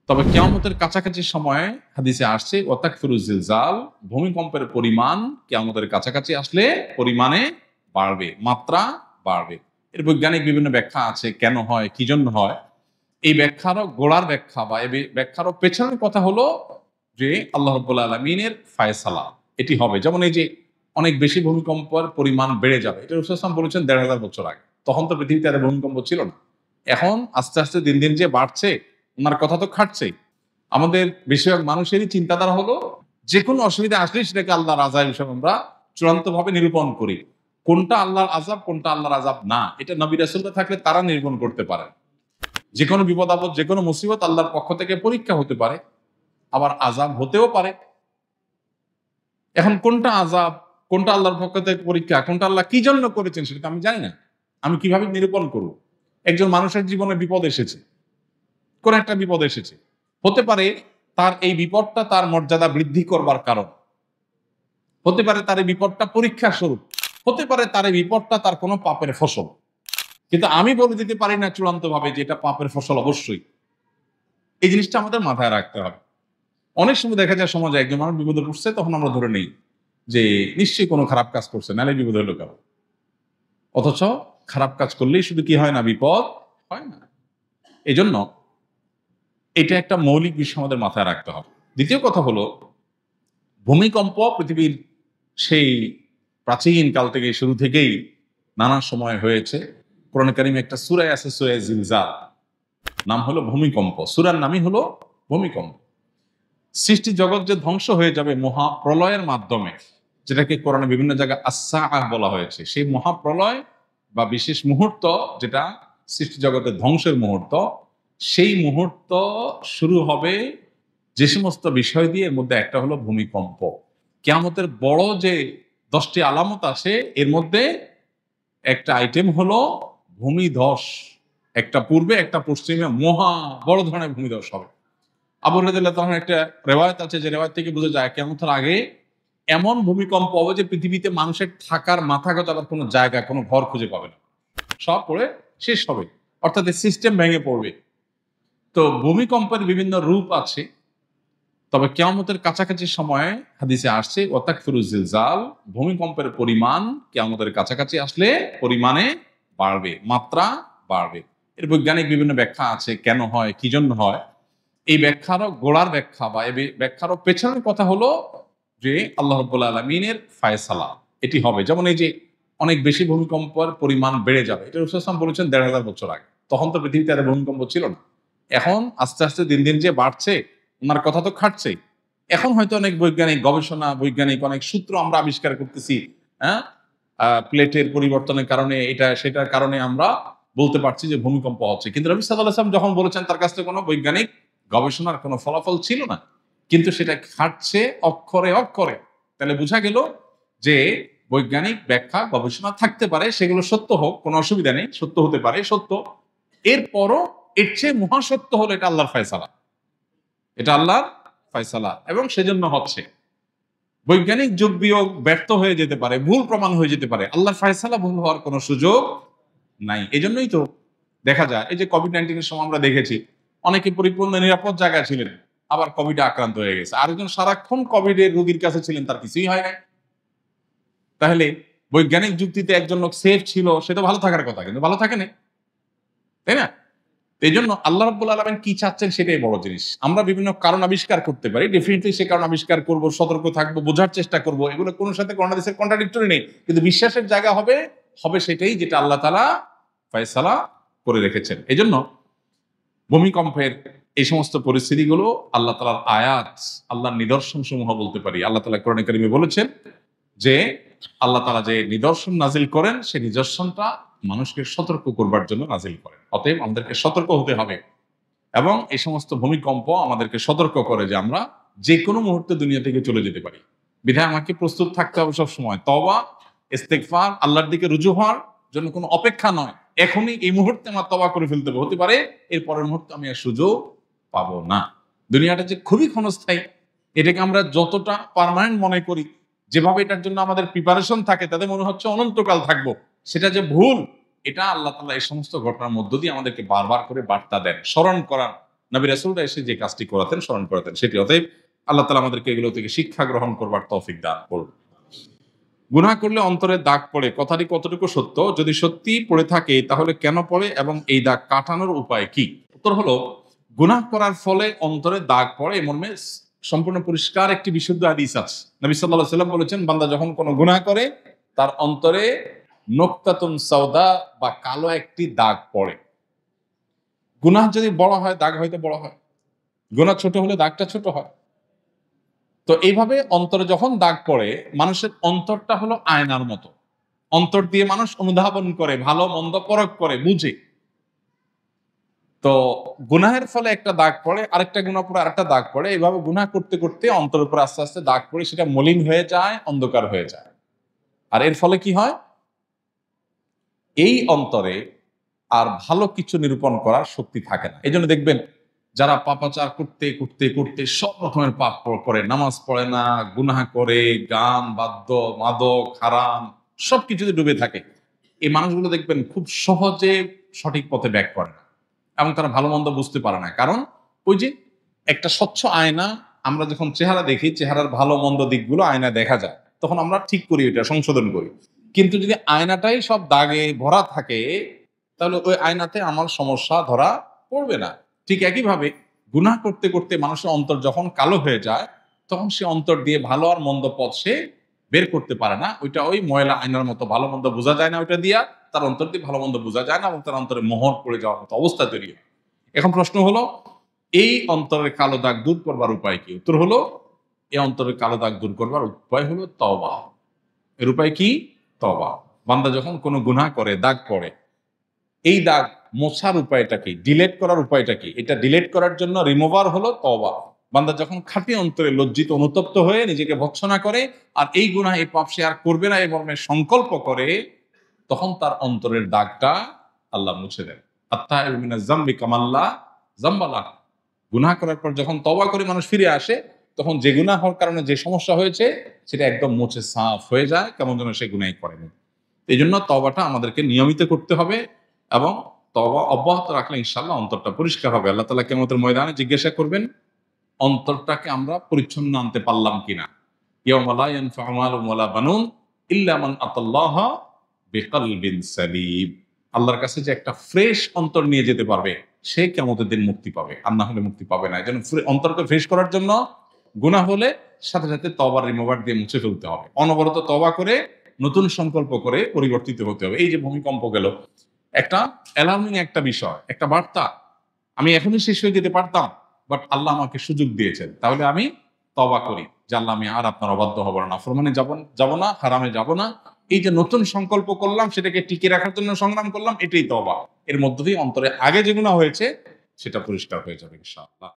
তবে কিয়ামতের কাছাকাছি সময়ে হাদিসে আসছে ওয়াতাকফিরুজ জিলজাল, ভূমিকম্পের পরিমাণ কিয়ামতের কাছাকাছি আসলে পরিমাণে বাড়বে, মাত্রা বাড়বে। এর বৈজ্ঞানিক বিভিন্ন ব্যাখ্যা আছে, কেন হয়, কি জন্য হয়। এই ব্যাখ্যারও গোড়ার ব্যাখ্যা বা এই ব্যাখ্যারও পেছনের কথা হলো যে আল্লাহ রাব্বুল আলামিনের ফায়সালা এটি হবে। যেমন এই যে অনেক বেশি ভূমিকম্পের পরিমাণ বেড়ে যাবে, এটা রাসূল সাল্লাল্লাহু আলাইহি ওয়াসাল্লাম বলেছেন ১,৫০০ বছর আগে। তখন তো পৃথিবীতে এত ভূমিকম্প ছিল না। এখন আস্তে আস্তে দিন দিন যে বাড়ছে, ওনার কথা তো খাটছেই। আমাদের বেশিরভাগ মানুষেরই চিন্তাধারা হলো যে কোনো অসুবিধা আসলেই সেটাকে আল্লাহর আযাব হিসেবে আমরা চূড়ান্তভাবে নিরূপণ করি। কোনটা আল্লাহর আযাব, কোনটা আল্লাহর আযাব না, এটা নবী রাসূলরা থাকলে তারা নিরূপণ করতে পারেন। যে কোনো বিপদ আপদ, যে কোনো মুসিবত আল্লাহর পক্ষ থেকে পরীক্ষা হতে পারে, আবার আযাব হতেও পারে। এখন কোনটা আযাব, কোনটা আল্লাহর পক্ষ থেকে পরীক্ষা, কোনটা আল্লাহ কি জন্য করেছেন সেটা তো আমি জানি না। আমি কিভাবে নিরূপণ করব? একজন মানুষের জীবনে বিপদ এসেছে, কোন একটা বিপদ এসেছে, হতে পারে তার এই বিপদটা তার মর্যাদা বৃদ্ধি করবার কারণ, হতে পারে তার এই বিপদটা পরীক্ষা স্বরূপ, হতে পারে তার এই বিপদটা তার কোনো পাপের ফসল। কিন্তু আমি বলে দিতে পারি না চূড়ান্ত ভাবে যে এটা পাপের ফসল অবশ্যই। এই জিনিসটা আমাদের মাথায় রাখতে হবে। অনেক সময় দেখা যায় সমাজে একজন মানুষ বিপদে পড়ছে, তখন আমরা ধরে নেই যে নিশ্চয়ই কোনো খারাপ কাজ করছে, নাহলে বিপদ হলো কেন। অথচ খারাপ কাজ করলেই শুধু কি হয় না, বিপদ হয় না। এই জন্য এটা একটা মৌলিক বিষয় আমাদের মাথায় রাখতে হবে। দ্বিতীয় কথা হলো, ভূমিকম্প পৃথিবীর সেই প্রাচীন কাল থেকে, শুরু থেকেই নানা সময় হয়েছে। কোরআন কারিমে একটা সূরা আছে, সূরা জিলজাল, নাম হলো ভূমিকম্প। সূরার নামই হলো ভূমিকম্প। সৃষ্টি জগৎ যে ধ্বংস হয়ে যাবে মহাপ্রলয়ের মাধ্যমে, যেটাকে কোরআনে বিভিন্ন জায়গায় আস-সাআহ বলা হয়েছে, সেই মহাপ্রলয় বা বিশেষ মুহূর্ত, যেটা সৃষ্টি জগতের ধ্বংসের মুহূর্ত, সেই মুহূর্ত শুরু হবে যে সমস্ত বিষয় দিয়ে, এর মধ্যে একটা হলো ভূমিকম্প। কিয়ামতের বড় যে 10টি আলামত আছে, এর মধ্যে একটা আইটেম হলো ভূমিধস। একটা পূর্বে, একটা পশ্চিমে মহা বড় ধরনের ভূমিধস হবে। আবু হুরায়রা রাদিয়াল্লাহু তাআলার একটা রিওয়ায়াত আছে, যে রিওয়ায়াত থেকে বোঝা যায় কিয়ামতের আগে এমন ভূমিকম্প হবে যে পৃথিবীতে মানুষের থাকার মাথা গোঁজাবার কোনো জায়গা, কোনো ঘর খুঁজে পাবে না, সব পড়ে শেষ হবে। অর্থাৎ সিস্টেম ভেঙে পড়বে। তো ভূমিকম্পের বিভিন্ন রূপ আছে। তবে কিয়ামতের কাছাকাছি সময়ে হাদিসে আসছে ওয়াতাকফিরুজ জিলজাল, ভূমিকম্পের পরিমাণ কিয়ামতের কাছাকাছি আসলে পরিমাণে বাড়বে, মাত্রা বাড়বে। এর বৈজ্ঞানিক বিভিন্ন ব্যাখ্যা আছে, কেন হয়, কি জন্য হয়। এই ব্যাখ্যারও গোড়ার ব্যাখ্যা বা এই ব্যাখ্যারও পেছনের কথা হলো যে আল্লাহ রাব্বুল আলামিনের ফায়সালা এটি হবে। যেমন এই যে অনেক বেশি ভূমিকম্পের পরিমাণ বেড়ে যাবে, এটা রাসূল সাল্লাল্লাহু আলাইহি ওয়াসাল্লাম বলেছেন ১,৫০০ বছর আগে। তখন তো পৃথিবীতে এত ভূমিকম্প ছিল না। এখন আস্তে আস্তে দিন দিন যে বাড়ছে, ওনার কথা তো খাটছেই। এখন হয়তো অনেক বৈজ্ঞানিক গবেষণা, বৈজ্ঞানিক অনেক সূত্র আমরা আবিষ্কার করতেছি। হ্যাঁ, প্লেটের পরিবর্তনের কারণে, এটা সেটার কারণে আমরা বলতে পারছি যে ভূমিকম্প হচ্ছে। কিন্তু নবী সাল্লাল্লাহু আলাইহি ওয়াসাল্লাম যখন বলেছেন, তার কাছে কোনো বৈজ্ঞানিক গবেষণার কোনো ফলাফল ছিল না, কিন্তু সেটা খাটছে অক্ষরে অক্ষরে। তাহলে বোঝা গেল যে বৈজ্ঞানিক ব্যাখ্যা, গবেষণা থাকতে পারে, সেগুলো সত্য হোক, কোনো অসুবিধা নেই, সত্য হতে পারে, সত্য। এরপরও এর চেয়ে মহাসত্য হলো এটা আল্লাহর ফয়সালা, এটা আল্লাহর ফয়সালা, এবং সেজন্য হচ্ছে। বৈজ্ঞানিক যোগ বিয়োগ ব্যর্থ হয়ে যেতে পারে, ভুল প্রমাণ হয়ে যেতে পারে, আল্লাহর ফয়সালা ভুল হওয়ার কোনো সুযোগ নাই। এই জন্যই তো দেখা যায় এই যে কোভিড-19 এর সময় আমরা দেখেছি অনেকে পরিপূর্ণ নিরাপদ জায়গায় ছিলেন, আবার কোভিডে আক্রান্ত হয়ে গেছে। আরেকজন সারাক্ষণ কোভিড এর রোগীর কাছে ছিলেন, তার কিছুই হয় নাই। তাহলে বৈজ্ঞানিক যুক্তিতে একজন লোক সেফ ছিল, সেটা ভালো থাকার কথা, কিন্তু ভালো থাকে না, তাই না? এই জন্য আল্লাহ রাব্বুল আলামিন কি চাচ্ছেন সেটাই বড় জিনিস। আমরা বিভিন্ন কারণ আবিষ্কার করতে পারি, ডেফিনেটলি সে কারণ আবিষ্কার করব, সতর্ক থাকবো, বোঝার চেষ্টা করব, এগুলো কোন সাথে কোন হাদিসের কন্ট্রাডিক্টরি নেই। কিন্তু বিশ্বাসের জায়গা হবে সেটাই যেটা আল্লাহ তাআলা ফয়সালা করে রেখেছেন। এজন্য ভূমিকম্পের এই সমস্ত পরিস্থিতিগুলো আল্লাহ তাআলার আয়াত, আল্লাহর নিদর্শন সমূহ বলতে পারি। আল্লাহ তাআলা কোরআনে কারিমে বলেছেন যে আল্লাহ তাআলা যে নিদর্শন নাজিল করেন, সেই নিদর্শনটা মানুষকে সতর্ক করবার জন্য নাজিল করেন। অতএব আমাদেরকে সতর্ক হতে হবে, এবং এই সমস্ত ভূমিকম্প আমাদেরকে সতর্ক করে যে আমরা যে কোনো মুহূর্তে দুনিয়া থেকে চলে যেতে পারি। বিধায় আমাকে প্রস্তুত থাকতে হবে সব সময়। তওবা, ইস্তেগফার, আল্লাহর দিকে রুজু হওয়ার জন্য কোনো অপেক্ষা নয়। এখনই এই মুহূর্তে আমার তওবা করে ফেলতে হবে, হতে পারে এর পরের মুহূর্তে আমি আর সুযোগ পাবো না। দুনিয়াটা যে খুবই ক্ষণস্থায়ী, এটাকে আমরা যতটা পার্মানেন্ট মনে করি, যেভাবে এটার জন্য আমাদের প্রিপারেশন থাকে, তাতে মনে হচ্ছে অনন্তকাল থাকবো, সেটা যে ভুল। এটা আল্লাহ তাআলা এই সমস্ত ঘটনার মধ্য দিয়ে আমাদেরকে বারবার করে বার্তা দেন, স্মরণ করান নবী রাসূলরা এসে যে কাজটি করাতেন, স্মরণ করাতেন সেটি। অতএব আল্লাহ তাআলা আমাদেরকে এগুলো থেকে শিক্ষা গ্রহণ করবার তৌফিক দান করুন। গুনাহ করলে অন্তরে দাগ পড়ে, কথাটি কতটুকু সত্য? যদি সত্যি পড়ে থাকে তাহলে কেন পড়ে এবং এই দাগ কাটানোর উপায় কি? উত্তর হলো, গুনাহ করার ফলে অন্তরে দাগ পড়ে এ মর্মে সম্পূর্ণ পরিষ্কার একটি বিশুদ্ধ হাদিস আছে। নবী সাল্লাল্লাহু আলাইহি ওয়াসাল্লাম বলেছেন, বান্দা যখন কোনো গুনাহ করে তার অন্তরে নোক্তাতুন সাওদা বা কালো একটি দাগ পড়ে। গুনাহ যদি বড় হয় দাগ হয়তো বড় হয়, গুনাহ ছোট হলে দাগটা ছোট হয়। তো এইভাবে অন্তরে যখন দাগ পড়ে, মানুষের অন্তরটা হলো আয়নার মতো। অন্তর দিয়ে মানুষ অনুধাবন করে, ভালো মন্দ পরখ করে, বুঝে। তো গুনাহের ফলে একটা দাগ পড়ে, আরেকটা গুনাহ পরে আরেকটা দাগ পড়ে। এইভাবে গুনাহ করতে করতে অন্তরের উপর আস্তে আস্তে দাগ পড়ে, সেটা মলিন হয়ে যায়, অন্ধকার হয়ে যায়। আর এর ফলে কি হয়? এই অন্তরে আর ভালো কিছু নিরূপণ করার শক্তি থাকে না। এই জন্য দেখবেন যারা পাপাচার করতে করতে করতে সব রকমের পাপ করে, নামাজ পড়ে না, গুনাহ করে, গান বাদ্য মাদক হারাম সবকিছুতে ডুবে থাকে, এই মানুষগুলো দেখবেন খুব সহজে সঠিক পথে ব্যাক করে না এবং তারা ভালো মন্দ বুঝতে পারে না। কারণ ওই যে একটা স্বচ্ছ আয়না, আমরা যখন চেহারা দেখি, চেহারার ভালো মন্দ দিকগুলো আয়না দেখা যায়, তখন আমরা ঠিক করি, এটা সংশোধন করি। কিন্তু যদি আয়নাটাই সব দাগে ভরা থাকে, তাহলে ওই আয়নাতে আমার সমস্যা ধরা পড়বে না। ঠিক একইভাবে গুনাহ করতে করতে মানুষের অন্তর যখন কালো হয়ে যায়, তখন সে অন্তর দিয়ে ভালো আর মন্দ পথ সে বের করতে পারে না। ওইটা ওই ময়লা আয়নার মতো, ভালো মন্দ বোঝা যায় না ওইটা দিয়া, তার অন্তর দিয়ে ভালো মন্দ বোঝা যায় না এবং তার অন্তরে মোহর পড়ে যাওয়ার মতো অবস্থা তৈরি হয়। এখন প্রশ্ন হলো, এই অন্তরের কালো দাগ দূর করবার উপায় কি? উত্তর হলো, এই অন্তরের কালো দাগ দূর করবার উপায় হলো তওবা। এর উপায় কি? তওবা। বান্দা যখন কোনো গুনাহ করে, দাগ পড়ে, এই দাগ মোছার উপায়টা কি? ডিলেট করার উপায়টা কি? এটা ডিলেট করার জন্য রিমুভার হলো তওবা। বান্দা যখন খাঁটি অন্তরে লজ্জিত অনুতপ্ত হয়ে নিজেকে ভৎসনা করে আর এই গুনাহ এই পাপ সে আর করবে না এই মর্মে সংকল্প করে, তখন তার অন্তরের দাগটা আল্লাহ মুছে দেন। আত্তাইবু মিনাজ যামবি কামাল্লা যামবা লাহু। গুনাহ করার পর যখন তওবা করে মানুষ ফিরে আসে, তখন যে গুনাহ হওয়ার কারণে যে সমস্যা হয়েছে সেটা একদম মুছে সাফ হয়ে যায়, কেমন যেন সে গুনাহই করেনি। এই জন্য তওবাটা আমাদেরকে নিয়মিত করতে হবে এবং তওবা অব্যাহত রাখলে ইনশাআল্লাহ অন্তরটা পরিষ্কার হবে। আল্লাহ তাআলা কিয়ামতের ময়দানে জিজ্ঞাসা করবেন, অন্তরটাকে আমরা পরিচ্ছন্ন আনতে পারলাম কিনা। ইয়াউমা লা ইয়ানফাউ মালুন ওয়ালা বানুন ইল্লা মান আতাল্লাহা বিকলবিন সালিম। আল্লাহর কাছে যে একটা ফ্রেশ অন্তর নিয়ে যেতে পারবে, সে কিয়ামতের দিন মুক্তি পাবে, আর না হলে মুক্তি পাবে না। এজন্য অন্তরকে ফ্রেশ করার জন্য গুনাহ হলে সাথে সাথে তওবার রিমুভার দিয়ে মুছে ফেলতে হবে। অনবরত তওবা করে নতুন সংকল্প করে পরিবর্তিত হতে হবে। এই যে ভূমিকম্প গেল, একটা অ্যালার্মিং একটা বিষয়, একটা বার্তা। আমি এখনই শেষ হয়ে যেতে পারতাম, বাট আল্লাহ আমাকে সুযোগ দিয়েছেন, তাহলে আমি তওবা করি যে আল্লাহ আমি আর আপনার অবাধ্য হব না, নাফরমানে যাব না, হারামে যাব না। এই যে নতুন সংকল্প করলাম, সেটাকে টিকে রাখার জন্য সংগ্রাম করলাম, এটাই তওবা। এর মধ্য দিয়ে অন্তরে আগে যেগুলো হয়েছে সেটা পরিষ্কার হয়ে যাবে ইনশাআল্লাহ।